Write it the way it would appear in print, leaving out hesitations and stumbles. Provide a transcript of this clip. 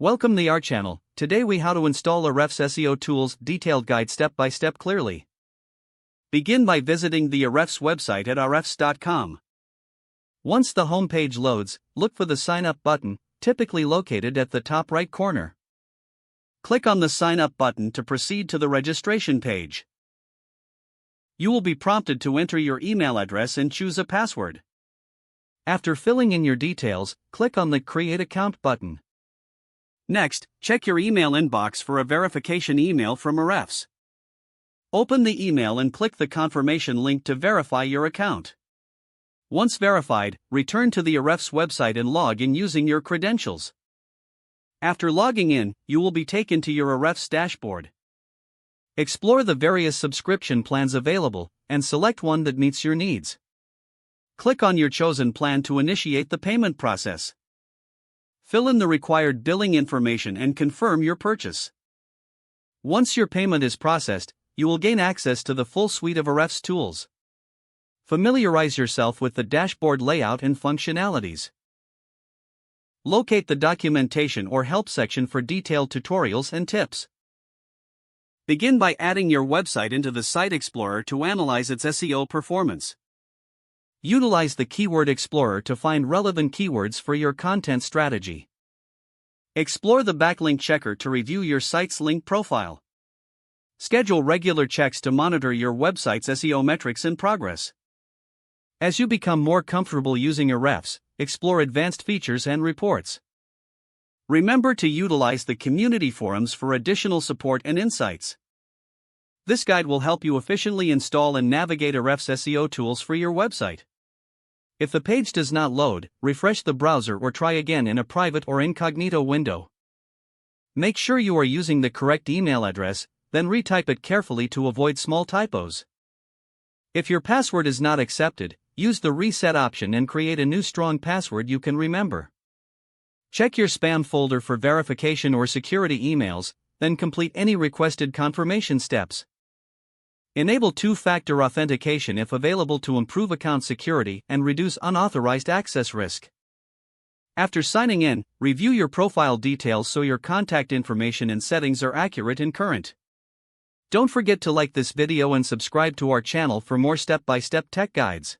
Welcome to our channel. Today we how to install Ahrefs SEO tools detailed guide step by step clearly. Begin by visiting the Ahrefs website at ahrefs.com. Once the home page loads, look for the sign up button, typically located at the top right corner. Click on the sign up button to proceed to the registration page. You will be prompted to enter your email address and choose a password. After filling in your details, click on the Create Account button. Next, check your email inbox for a verification email from Ahrefs. Open the email and click the confirmation link to verify your account. Once verified, return to the Ahrefs website and log in using your credentials. After logging in, you will be taken to your Ahrefs dashboard. Explore the various subscription plans available, and select one that meets your needs. Click on your chosen plan to initiate the payment process. Fill in the required billing information and confirm your purchase. Once your payment is processed, you will gain access to the full suite of Ahrefs tools. Familiarize yourself with the dashboard layout and functionalities. Locate the documentation or help section for detailed tutorials and tips. Begin by adding your website into the Site Explorer to analyze its SEO performance. Utilize the Keyword Explorer to find relevant keywords for your content strategy. Explore the Backlink Checker to review your site's link profile. Schedule regular checks to monitor your website's SEO metrics and progress. As you become more comfortable using Ahrefs, explore advanced features and reports. Remember to utilize the community forums for additional support and insights. This guide will help you efficiently install and navigate Ahrefs SEO tools for your website. If the page does not load, refresh the browser or try again in a private or incognito window. Make sure you are using the correct email address, then retype it carefully to avoid small typos. If your password is not accepted, use the reset option and create a new strong password you can remember. Check your spam folder for verification or security emails, then complete any requested confirmation steps. Enable two-factor authentication if available to improve account security and reduce unauthorized access risk. After signing in, review your profile details so your contact information and settings are accurate and current. Don't forget to like this video and subscribe to our channel for more step-by-step tech guides.